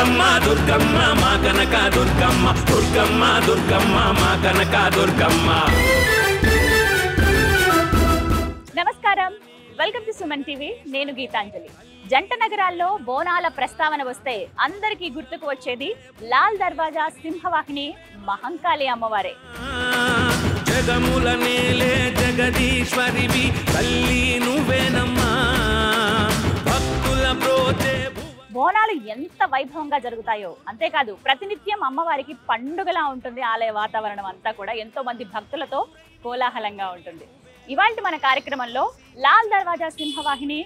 దుర్గమ్మ దుర్గమ్మ మా కనక దుర్గమ్మ దుర్గమ్మ దుర్గమ్మ మా కనక దుర్గమ్మ. నమస్కారం, వెల్కమ్ టు సుమన్ టీవీ. నేను గీతాంజలి. జంట నగరాల్లో బోనాల ప్రస్తావన వస్తే అందరికీ గుర్తుకు వచ్చేది లాల్ దర్వాజా సింహవాహిని మహంకాళి అమ్మవారే. జగముల నేలే జగదీశ్వరివి తల్లి నువ్వేనమ్మా, భక్తుల ప్రోతే. బోనాలు ఎంత వైభవంగా జరుగుతాయో అంతేకాదు ప్రతినిత్యం అమ్మవారికి పండుగలా ఉంటుంది. ఆలయ వాతావరణం అంతా కూడా ఎంతో మంది భక్తులతో కోలాహలంగా ఉంటుంది. ఇవాళ మన కార్యక్రమంలో లాల్ దర్వాజా సింహవాహిని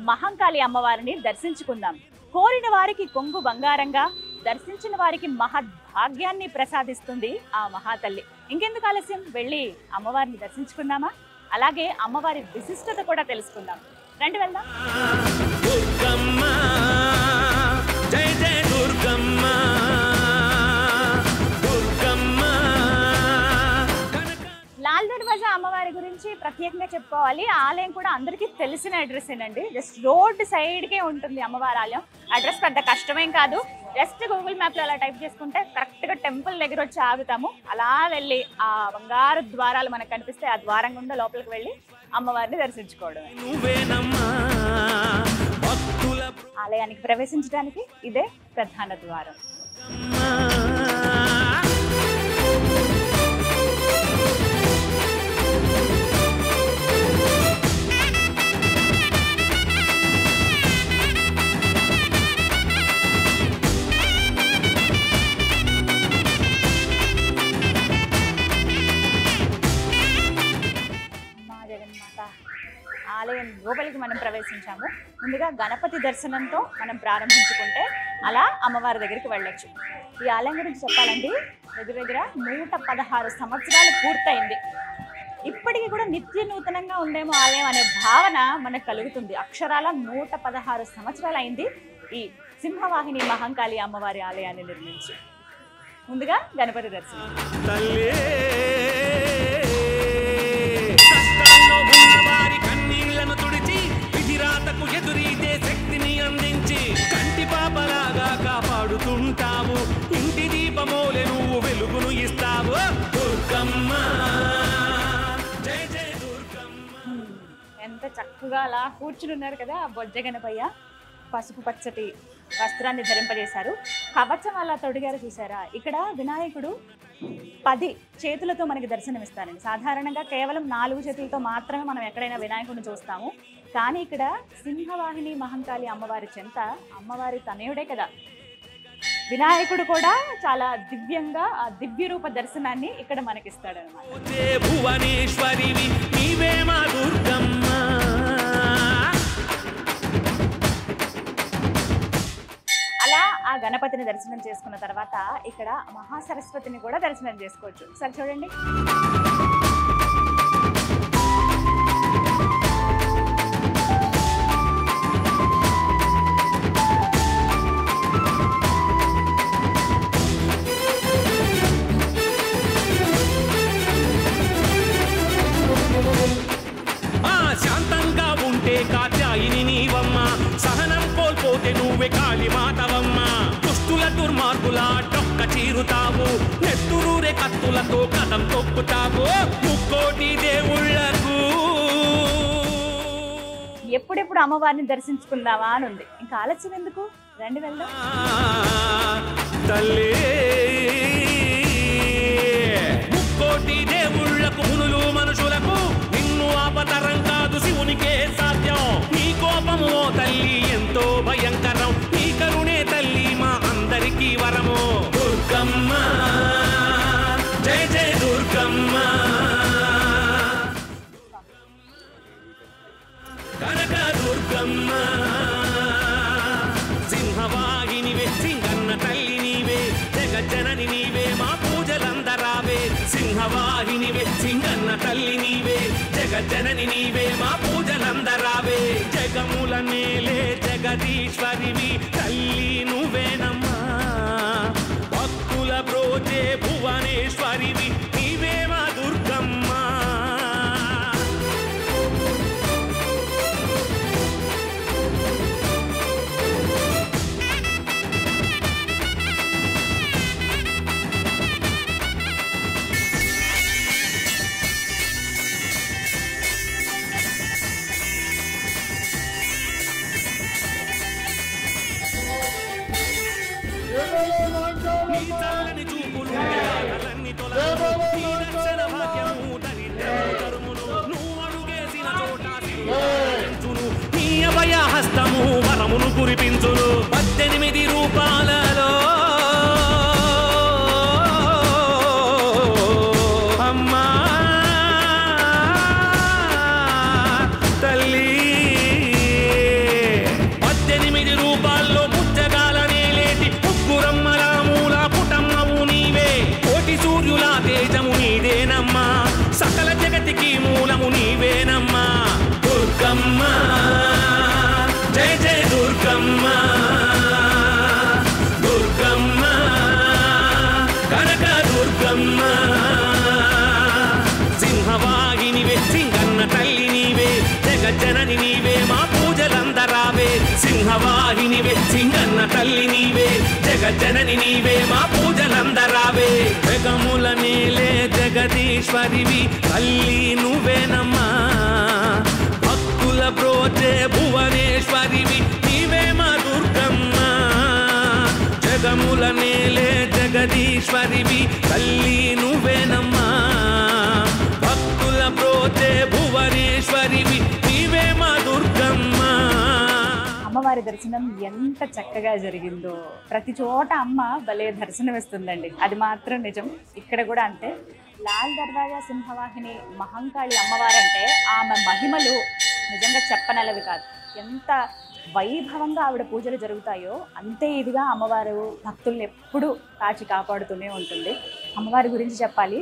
మహంకాళి అమ్మవారిని దర్శించుకుందాం. కోరిన వారికి కొంగు బంగారంగా, దర్శించిన వారికి మహద్భాగ్యాన్ని ప్రసాదిస్తుంది ఆ మహాతల్లి. ఇంకెందుకు ఆలస్యం, వెళ్ళి అమ్మవారిని దర్శించుకుందామా? అలాగే అమ్మవారి విశిష్టత కూడా తెలుసుకుందాం. రండి వెళ్దాం. జై జై దుర్గమ్మ దుర్గమ్మ. లాల్ దర్వాజా అమ్మవారి గురించి ప్రత్యేకంగా చెప్పుకోవాలి. ఆలయం కూడా అందరికీ తెలిసిన అడ్రస్ ఏనండి. జస్ట్ రోడ్ సైడ్కే ఉంటుంది అమ్మవారి ఆలయం. అడ్రస్ పెద్ద కష్టమేం కాదు. జస్ట్ గూగుల్ మ్యాప్లో అలా టైప్ చేసుకుంటే కరెక్ట్గా టెంపుల్ దగ్గర వచ్చి ఆగుతాము. అలా వెళ్ళి ఆ బంగారు ద్వారాలు మనకు కనిపిస్తే ఆ ద్వారం గుండా లోపలికి వెళ్ళి అమ్మవారిని దర్శించుకోవడం. ఆలయానికి ప్రవేశించడానికి ఇదే ప్రధాన ద్వారం. ఆలయం లోపలికి మనం ప్రవేశించాము. ముందుగా గణపతి దర్శనంతో మనం ప్రారంభించుకుంటే అలా అమ్మవారి దగ్గరికి వెళ్ళొచ్చు. ఈ ఆలయం గురించి చెప్పాలండి, దగ్గర 116 సంవత్సరాలు పూర్తయింది. ఇప్పటికీ కూడా నిత్య నూతనంగా ఉందేమో ఆలయం అనే భావన మనకు కలుగుతుంది. అక్షరాల 116 సంవత్సరాలు అయింది ఈ సింహవాహిని మహంకాళి అమ్మవారి ఆలయాన్ని నిర్మించి. ముందుగా గణపతి దర్శనం. ఎదురీతే శక్తిని అందించి కంటి పాపలాగా కాపాడుతుంటావు. ఇంటి దీపమోలే నువ్వు వెలుగును ఇస్తావు దుర్గమ్మ. జై జై దుర్గమ్మ. ఎంత చక్కగా అలా కూర్చుని ఉన్నారు కదా బొజ్జ గణపయ్య. పసుపు పచ్చటి వస్త్రాన్ని ధరింపజేశారు. కవచం అలా తొడిగారు చూసారా. ఇక్కడ వినాయకుడు 10 చేతులతో మనకి దర్శనమిస్తారండి. సాధారణంగా కేవలం 4 చేతులతో మాత్రమే మనం ఎక్కడైనా వినాయకుడిని చూస్తాము. కానీ ఇక్కడ సింహవాహిని మహంకాళి అమ్మవారి చెంత అమ్మవారి తనయుడే కదా వినాయకుడు కూడా చాలా దివ్యంగా ఆ దివ్య రూప దర్శనాన్ని ఇక్కడ మనకిస్తాడు అన్నమాట. అలా ఆ గణపతిని దర్శనం చేసుకున్న తర్వాత ఇక్కడ మహాసరస్వతిని కూడా దర్శనం చేసుకోవచ్చు. ఒకసారి చూడండి. శాంతంగా ఉంటే కాత్యాయిని నీవమ్మ, సహనం కోల్పోతే నువ్వే కాళీ మాతవమ్మ. దుష్టుల దుర్మార్గుల డొక్క చీరుతావు, నెత్తురూరే కత్తులతో కథం తొక్కుతావు ముక్కోటి దేవుళ్లకు. ఎప్పుడెప్పుడు అమ్మవారిని దర్శించుకుందామా అని ఉంది. ఇంకా ఆలస్యం ఎందుకు, రండి వెళ్దాం. తల్లి ముక్కోటి దేవుళ్లకు మునులు మనుషులకు నిన్ను ఆపతరం కాదు, శివునికే సాధ్యం. నీ కోపము తల్లి ఎంతో భయంకరం, నీ కరుణే తల్లి మా అందరికీ వరము దుర్గమ్మ. జై జై దుర్గమ్మ. కనక దుర్గమ్మ. సింహవాహినివే సింగన్న తల్లి నీవే, జగజ్జనని నీవే మా పూజలందరావే. సింహవాహినివే సింగన్న తల్లి నీవే, జగజ్జనని నీవే మా పూజలందరావే. జగముల నేలే జగదీశ్వరివి తల్లి నువ్వేనమ్మా, భక్తుల ప్రోతే భువనేశ్వరివి నీవే మా దుర్గమ్మ. వర్షమును కురిపించును 18 రూపాలలో అమ్మా తల్లి 18 రూపాల్లో ముచ్చగాలనే లేటి ముగ్గురమ్మల మూల పుటమ్మవు నీవే కోటి సూర్యుల తేజము నీదేనమ్మా సకల జగతికి మూలము నీవేనమ్మా దుర్గమ్మ జయ జయ దుర్గమ్మ దుర్గమ్మ కనక దుర్గమ్మ సింహవాహినివే సింగన్న తల్లి నీవే జగజ్జనని నీవే మా పూజలందరావే సింహవాహినివే సింగన్న తల్లి నీవే జగజ్జనని నీవే మా పూజలందరావే జగముల నేలే జగదీశ్వరివి తల్లి నువ్వేనమ్మా భక్తుల బ్రోచే భువనేశ్వరివి నీవే మా దుర్గమ్మ జగముల నేలే జగదీశ్వరివి తల్లి నువ్వేనమ్మా భక్తుల బ్రోచే భువనేశ్వరివి నీవే మా దుర్గమ్మ. అమ్మవారి దర్శనం ఎంత చక్కగా జరిగిందో ప్రతి చోట అమ్మ భలే దర్శనం ఇస్తుందండి, అది మాత్రం నిజం. ఇక్కడ కూడా అంతే. లాల్ దర్వాజా సింహవాహిని మహంకాళి అమ్మవారంటే ఆమె మహిమలు నిజంగా చెప్పనలవి కాదు. ఎంత వైభవంగా ఆవిడ పూజలు జరుగుతాయో అంతే ఇదిగా అమ్మవారు భక్తుల్ని ఎప్పుడూ కాచి కాపాడుతూనే ఉంటుంది. అమ్మవారి గురించి చెప్పాలి,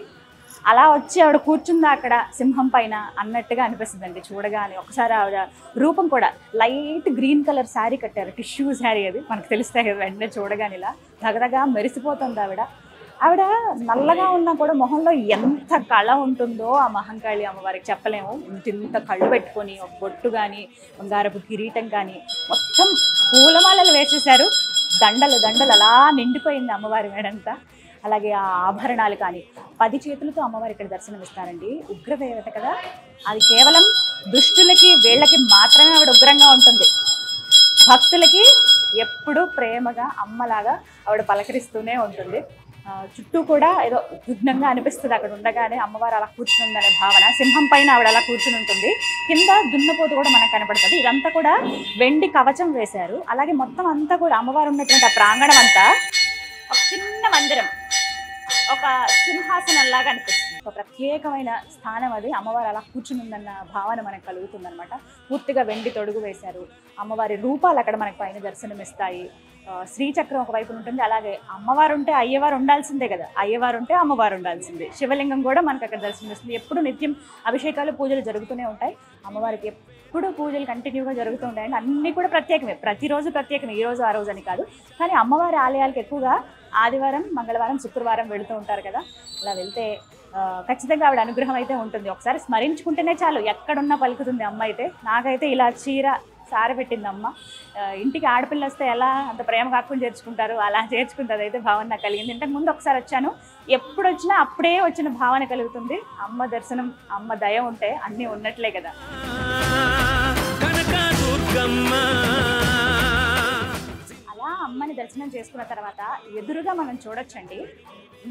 అలా వచ్చి ఆవిడ కూర్చుందా అక్కడ సింహం పైన అన్నట్టుగా అనిపిస్తుందండి చూడగానే. ఒకసారి ఆవిడ రూపం కూడా లైట్ గ్రీన్ కలర్ శారీ కట్టారు, టిష్యూ శారీ, అది మనకు తెలుస్తాయి వెంటనే చూడగానే ఇలా దగదగా మెరిసిపోతుంది ఆవిడ. ఆవిడ నల్లగా ఉన్నా కూడా మొహంలో ఎంత కళ ఉంటుందో ఆ మహంకాళి అమ్మవారికి చెప్పలేము. ఇంత కళ్ళు పెట్టుకొని ఒక బొట్టు కానీ బంగారపు కిరీటం కానీ మొత్తం పూలమాలలు వేసేశారు, దండలు దండలు అలా నిండిపోయింది అమ్మవారి మేడంతా. అలాగే ఆ ఆభరణాలు కానీ 10 చేతులతో అమ్మవారి ఇక్కడ దర్శనమిస్తారండి. ఉగ్రదేవత కదా, అది కేవలం దుష్టులకి వీళ్ళకి మాత్రమే ఆవిడ ఉగ్రంగా ఉంటుంది. భక్తులకి ఎప్పుడూ ప్రేమగా అమ్మలాగా ఆవిడ పలకరిస్తూనే ఉంటుంది. చుట్టూ కూడా ఏదో విఘ్నంగా అనిపిస్తుంది అక్కడ ఉండగానే, అమ్మవారు అలా కూర్చుందనే భావన. సింహం పైన ఆవిడ అలా కూర్చుని ఉంటుంది, కింద దున్నపోతు కూడా మనకు కనపడుతుంది. ఇదంతా కూడా వెండి కవచం వేశారు. అలాగే మొత్తం అంతా కూడా అమ్మవారు ఉన్నటువంటి ఆ ప్రాంగణం అంతా ఒక చిన్న మందిరం, ఒక సింహాసనంలాగా అనిపిస్తుంది. ఒక ప్రత్యేకమైన స్థానం అది. అమ్మవారు అలా కూర్చుని ఉందన్న భావన మనకు కలుగుతుంది అనమాట. పూర్తిగా వెండి తొడుగు వేశారు. అమ్మవారి రూపాలు అక్కడ మనకు పైన దర్శనమిస్తాయి. శ్రీచక్రం ఒకవైపు ఉంటుంది. అలాగే అమ్మవారు ఉంటే అయ్యవారు ఉండాల్సిందే కదా, అయ్యవారు ఉంటే అమ్మవారు ఉండాల్సిందే. శివలింగం కూడా మనకు అక్కడ దర్శనమిస్తుంది. ఎప్పుడు నిత్యం అభిషేకాలు పూజలు జరుగుతూనే ఉంటాయి. అమ్మవారికి ఎప్పుడు పూజలు కంటిన్యూగా జరుగుతూ ఉంటాయండి. అన్నీ కూడా ప్రత్యేకమే, ప్రతిరోజు ప్రత్యేకమే, ఈ రోజు ఆ రోజు అని కాదు. కానీ అమ్మవారి ఆలయాలకు ఎక్కువగా ఆదివారం, మంగళవారం, శుక్రవారం వెళుతూ ఉంటారు కదా. అలా వెళ్తే ఖచ్చితంగా ఆవిడ అనుగ్రహం అయితే ఉంటుంది. ఒకసారి స్మరించుకుంటేనే చాలు, ఎక్కడున్నా పలుకుతుంది అమ్మ అయితే. నాకైతే ఇలా చీర సారబెట్టింది అమ్మ. ఇంటికి ఆడపిల్ల వస్తే ఎలా అంత ప్రేమ కాకుండా చేర్చుకుంటారు, అలా చేర్చుకుంటుంది అయితే భావన నాకు కలిగింది. ఇంతకు ముందు ఒకసారి వచ్చాను, ఎప్పుడు వచ్చినా అప్పుడే వచ్చిన భావన కలుగుతుంది. అమ్మ దర్శనం, అమ్మ దయ ఉంటే అన్నీ ఉన్నట్లే కదా. అలా అమ్మని దర్శనం చేసుకున్న తర్వాత ఎదురుగా మనం చూడొచ్చండి,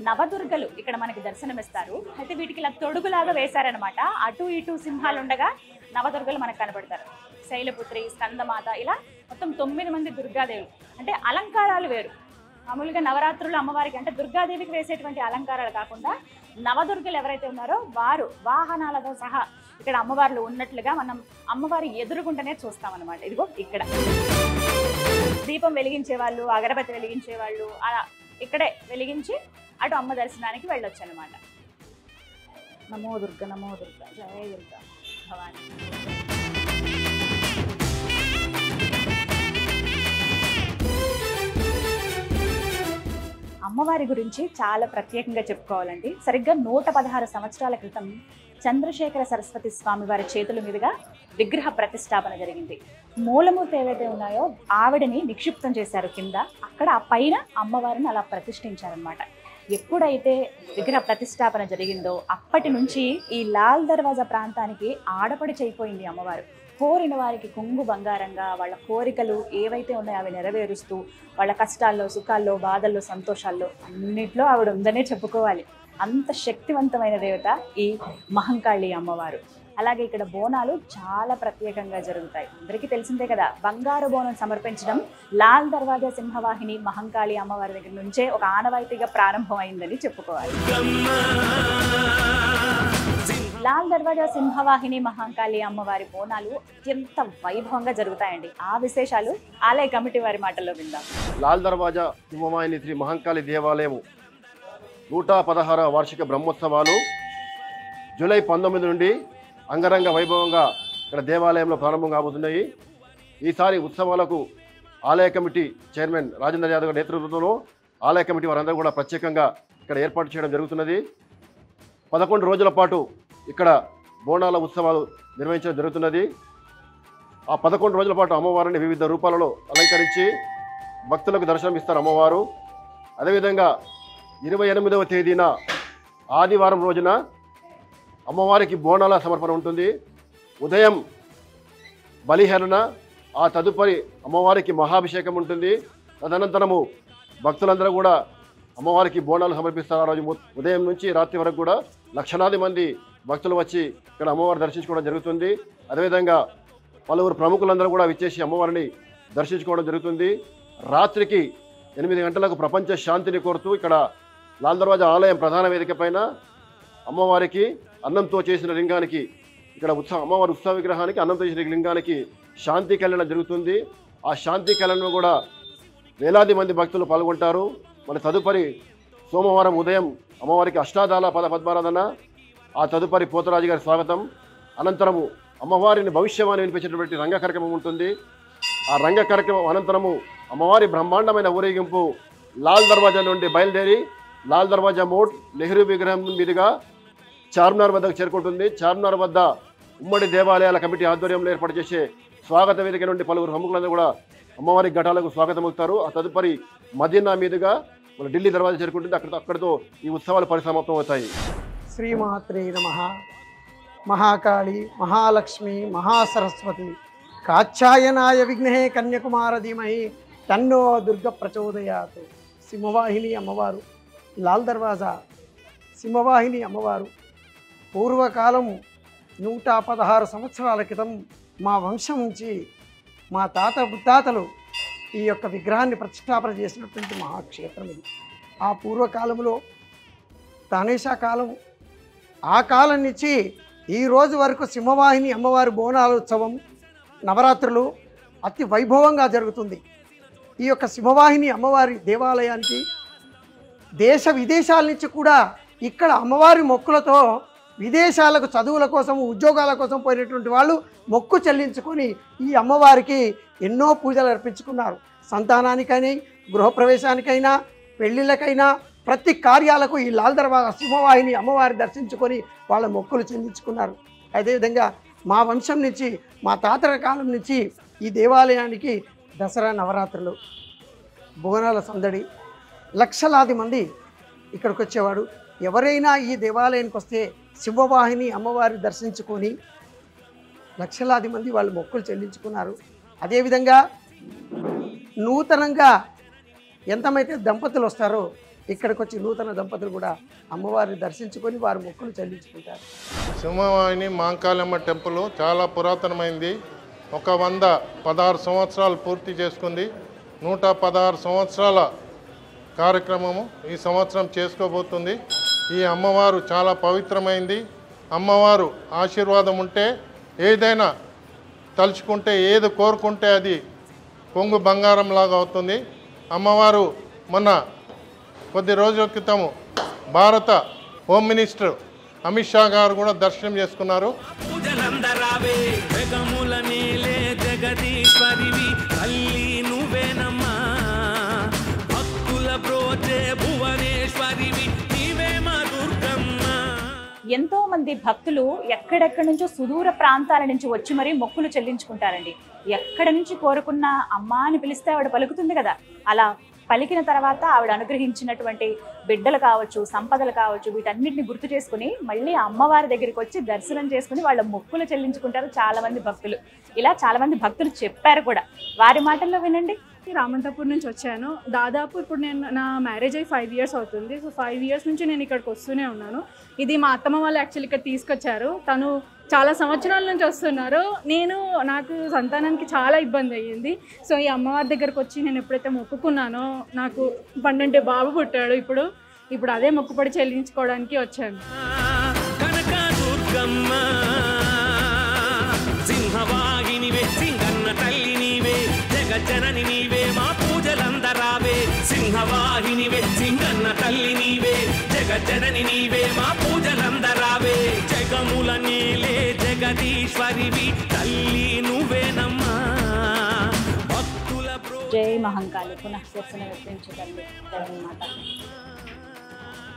నవదుర్గలు ఇక్కడ మనకి దర్శనమిస్తారు. అయితే వీటికి ఇలా తొడుగులాగా వేశారనమాట. అటు ఇటు సింహాలు ఉండగా నవదుర్గలు మనకు కనబడతారు. శైలపుత్రి, స్కందమాత, ఇలా మొత్తం 9 మంది దుర్గాదేవులు. అంటే అలంకారాలు వేరు. మామూలుగా నవరాత్రులు అమ్మవారికి అంటే దుర్గాదేవికి వేసేటువంటి అలంకారాలు కాకుండా నవదుర్గలు ఎవరైతే ఉన్నారో వారు వాహనాలతో సహా ఇక్కడ అమ్మవార్లు ఉన్నట్లుగా మనం అమ్మవారి ఎదురుగుంటనే చూస్తామన్నమాట. ఇదిగో ఇక్కడ దీపం వెలిగించే వాళ్ళు, అగరబత్తి వెలిగించే వాళ్ళు అలా ఇక్కడే వెలిగించి అటు అమ్మ దర్శనానికి వెళ్ళొచ్చు అనమాట. నమో దుర్గ, నమో దుర్గ, జయ దుర్గ భవాని. అమ్మవారి గురించి చాలా ప్రత్యేకంగా చెప్పుకోవాలండి. సరిగ్గా 116 సంవత్సరాల క్రితం చంద్రశేఖర సరస్వతి స్వామి వారి చేతుల మీదుగా విగ్రహ ప్రతిష్టాపన జరిగింది. మూలమూర్తి ఏవైతే ఉన్నాయో ఆవిడని నిక్షిప్తం చేశారు కింద. అక్కడ ఆ పైన అమ్మవారిని అలా ప్రతిష్ఠించారనమాట. ఎప్పుడైతే విగ్రహ ప్రతిష్టాపన జరిగిందో అప్పటి నుంచి ఈ లాల్ దర్వాజా ప్రాంతానికి ఆడపడి చేయిపోయింది అమ్మవారు. కోరిన వారికి కొంగు బంగారంగా వాళ్ళ కోరికలు ఏవైతే ఉన్నాయో అవి నెరవేరుస్తూ వాళ్ళ కష్టాల్లో, సుఖాల్లో, బాధల్లో, సంతోషాల్లో అన్నిట్లో ఆవిడ ఉందనే చెప్పుకోవాలి. అంత శక్తివంతమైన దేవత ఈ మహంకాళి అమ్మవారు. అలాగే ఇక్కడ బోనాలు చాలా ప్రత్యేకంగా జరుగుతాయి. అందరికీ తెలిసిందే కదా, బంగారు బోనం సమర్పించడం లాల్ దర్వాజా సింహవాహిని మహంకాళి అమ్మవారి దగ్గర నుంచే ఒక ఆనవాయితీగా ప్రారంభమైందని చెప్పుకోవాలి. లాల్ దర్వాజా సింహవాహిని మహంకాళి అమ్మవారి బోనాలు అత్యంత వైభవంగా జరుగుతాయండి. ఆ విశేషాలు ఆలయ కమిటీ వారి మాటల్లో విందాం. లాల్ దర్వాజా సింహవాహిని శ్రీ మహంకాళి దేవాలయం 116వ వార్షిక బ్రహ్మోత్సవాలు జూలై 19 నుండి అంగరంగ వైభవంగా ఇక్కడ దేవాలయంలో ప్రారంభం కాబోతున్నాయి. ఈసారి ఉత్సవాలకు ఆలయ కమిటీ చైర్మన్ రాజేంద్ర యాదవ్ నేతృత్వంలో ఆలయ కమిటీ వారందరూ కూడా ప్రత్యేకంగా ఇక్కడ ఏర్పాటు చేయడం జరుగుతున్నది. 11 రోజుల పాటు ఇక్కడ బోనాల ఉత్సవాలు నిర్వహించడం జరుగుతున్నది. ఆ 11 రోజుల పాటు అమ్మవారిని వివిధ రూపాలలో అలంకరించి భక్తులకు దర్శనం ఇస్తారు అమ్మవారు. అదేవిధంగా 28వ తేదీన ఆదివారం రోజున అమ్మవారికి బోనాల సమర్పణ ఉంటుంది. ఉదయం బలిహరణ, ఆ తదుపరి అమ్మవారికి మహాభిషేకం ఉంటుంది. తదనంతరము భక్తులందరూ కూడా అమ్మవారికి బోనాలు సమర్పిస్తారు. ఆ రోజు ఉదయం నుంచి రాత్రి వరకు కూడా లక్షలాది మంది భక్తులు వచ్చి ఇక్కడ అమ్మవారిని దర్శించుకోవడం జరుగుతుంది. అదేవిధంగా పలువురు ప్రముఖులందరూ కూడా విచ్చేసి అమ్మవారిని దర్శించుకోవడం జరుగుతుంది. రాత్రికి 8 గంటలకు ప్రపంచ శాంతిని కోరుతూ ఇక్కడ లాల్ దర్వాజా ఆలయం ప్రధాన వేదిక పైన అమ్మవారికి అన్నంతో చేసిన లింగానికి, ఇక్కడ అమ్మవారి ఉత్సవ విగ్రహానికి అన్నంతో చేసిన లింగానికి శాంతి కళ్యాణం జరుగుతుంది. ఆ శాంతి కళ్యాణంలో కూడా వేలాది మంది భక్తులు పాల్గొంటారు. మన తదుపరి సోమవారం ఉదయం అమ్మవారికి అష్టాదళ పద్మారాధన, ఆ తదుపరి పోతరాజు గారి స్వాగతం, అనంతరము అమ్మవారిని భవిష్యవాణి వినిపించేటటువంటి రంగ కార్యక్రమం ఉంటుంది. ఆ రంగ కార్యక్రమం అనంతరము అమ్మవారి బ్రహ్మాండమైన ఊరేగింపు లాల్ దర్వాజా నుండి బయలుదేరి లాల్ దర్వాజా మోడ్ నెహ్రూ విగ్రహం మీదుగా చార్మినార్ వద్దకు చేరుకుంటుంది. చార్మినార్ వద్ద ఉమ్మడి దేవాలయాల కమిటీ ఆధ్వర్యంలో ఏర్పాటు చేసే స్వాగత వేదిక నుండి పలువురు ప్రముఖులందరూ కూడా అమ్మవారి ఘటాలకు స్వాగతం అవుతారు. ఆ తదుపరి మదీనా మీదుగా మన ఢిల్లీ దర్వాజా చేరుకుంటుంది. అక్కడితో ఈ ఉత్సవాలు పరిసమాప్తం అవుతాయి. శ్రీమాత్రే నమః. మహాకాళి, మహాలక్ష్మి, మహాసరస్వతి, కాచ్యాయనాయ విఘ్నే కన్యాకుమార ధీమహి తన్నో దుర్గ ప్రచోదయాత్. సింహవాహిని అమ్మవారు, లాల్ దర్వాజా సింహవాహిని అమ్మవారు పూర్వకాలం 116 సంవత్సరాల క్రితం మా వంశం నుంచి మా తాత ముత్తాతలు ఈ యొక్క విగ్రహాన్ని ప్రతిష్టాపన చేసినటువంటి మహాక్షేత్రం ఇది. ఆ పూర్వకాలంలో తానేషా కాలం, ఆ కాలం నుంచి ఈ రోజు వరకు సింహవాహిని అమ్మవారి బోనాల ఉత్సవం నవరాత్రులు అతి వైభవంగా జరుగుతుంది. ఈ యొక్క సింహవాహిని అమ్మవారి దేవాలయానికి దేశ విదేశాల నుంచి కూడా ఇక్కడ అమ్మవారి మొక్కులతో విదేశాలకు చదువుల కోసం, ఉద్యోగాల కోసం పోయినటువంటి వాళ్ళు మొక్కు చెల్లించుకొని ఈ అమ్మవారికి ఎన్నో పూజలు అర్పించుకున్నారు. సంతానానికైనా, గృహప్రవేశానికైనా, పెళ్ళిళ్ళకైనా, ప్రతి కార్యాలకు ఈ లాల్ దర్వాజా సింహవాహిని అమ్మవారి దర్శించుకొని వాళ్ళ మొక్కులు చెల్లించుకున్నారు. అదేవిధంగా మా వంశం నుంచి, మా తాతల కాలం నుంచి ఈ దేవాలయానికి దసరా నవరాత్రులు, బోనాల సందడి, లక్షలాది మంది ఇక్కడికి వచ్చేవాడు. ఎవరైనా ఈ దేవాలయానికి వస్తే సింహవాహిని అమ్మవారిని దర్శించుకొని లక్షలాది మంది వాళ్ళు మొక్కులు చెల్లించుకున్నారు. అదేవిధంగా నూతనంగా ఎంతమైతే దంపతులు వస్తారో ఇక్కడికి వచ్చి నూతన దంపతులు కూడా అమ్మవారిని దర్శించుకొని వారి మొక్కులు చెల్లించుకుంటారు. సింహవాహిని మహంకాళమ్మ టెంపుల్ చాలా పురాతనమైంది. 116 సంవత్సరాలు పూర్తి చేసుకుంది. 116 సంవత్సరాల కార్యక్రమము ఈ సంవత్సరం చేసుకోబోతుంది. ఈ అమ్మవారు చాలా పవిత్రమైంది. అమ్మవారు ఆశీర్వాదం ఉంటే ఏదైనా తలుచుకుంటే, ఏది కోరుకుంటే అది కొంగు బంగారం లాగా అవుతుంది. అమ్మవారు మొన్న కొద్ది రోజుల క్రితము భారత హోమ్ మినిస్టర్ అమిత్ షా గారు కూడా దర్శనం చేసుకున్నారు. ఎంతో మంది భక్తులు ఎక్కడెక్కడి నుంచో సుదూర ప్రాంతాల నుంచి వచ్చి మరీ మొక్కులు చెల్లించుకుంటారండి. ఎక్కడి నుంచి కోరుకున్న అమ్మ అని పిలిస్తే ఆవిడ పలుకుతుంది కదా, అలా పలికిన తర్వాత ఆవిడ అనుగ్రహించినటువంటి బిడ్డలు కావచ్చు, సంపదలు కావచ్చు, వీటన్నిటిని గుర్తు చేసుకుని మళ్ళీ అమ్మవారి దగ్గరికి వచ్చి దర్శనం చేసుకుని వాళ్ళ మొక్కులు చెల్లించుకుంటారు చాలా మంది భక్తులు. ఇలా చాలా మంది భక్తులు చెప్పారు కూడా. వారి మాటల్లో వినండి. రామంతపూర్ నుంచి వచ్చాను. దాదాపు ఇప్పుడు నా మ్యారేజ్ అయ్యి 5 years అవుతుంది. సో 5 years నుంచి నేను ఇక్కడికి వస్తూనే ఉన్నాను. ఇది మా అత్తమ్మ వాళ్ళు యాక్చువల్లీ ఇక్కడ తీసుకొచ్చారు. తను చాలా సంవత్సరాల నుంచి వస్తున్నారు. నాకు సంతానానికి చాలా ఇబ్బంది అయ్యింది. సో ఈ అమ్మవారి దగ్గరకు వచ్చి నేను ఎప్పుడైతే మొక్కుకున్నానో నాకు 12 బాబు పుట్టాడు. ఇప్పుడు అదే మొక్కుపడి చెల్లించుకోవడానికి వచ్చాను. సింహవాహినివే సింగన్న తల్లి నీవే జగజ్జనని నీవే మా పూజలందరావే సింహవాహినివే సింగన్న తల్లి నీవే జగజ్జనని నీవే మా పూజలందరావే జగముల నీలే జగదీశ్వరివి తల్లి నువ్వేనమ్మా భక్తుల జై మహంకాళి పునఃశిరసన విప్పించగలరు అన్నమాట.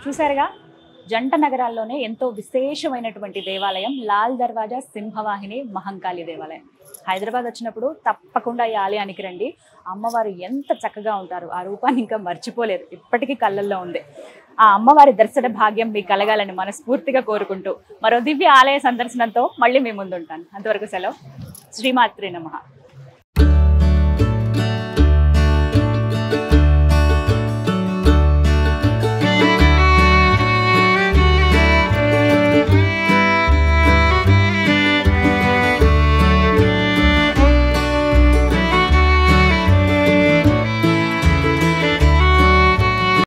చూసారుగా, జంట నగరాల్లోనే ఎంతో విశేషమైనటువంటి దేవాలయం లాల్ దర్వాజా సింహవాహిని మహంకాళి దేవాలయం. హైదరాబాద్ వచ్చినప్పుడు తప్పకుండా ఈ ఆలయానికి రండి. అమ్మవారు ఎంత చక్కగా ఉంటారు, ఆ రూపాన్ని ఇంకా మర్చిపోలేదు, ఇప్పటికీ కళ్ళల్లో ఉంది. ఆ అమ్మవారి దర్శన భాగ్యం మీకు కలగాలని మనస్ఫూర్తిగా కోరుకుంటూ మరో దివ్య ఆలయ సందర్శనంతో మళ్ళీ మీ ముందుంటాను. అంతవరకు సెలవు. శ్రీమాత్రే నమః.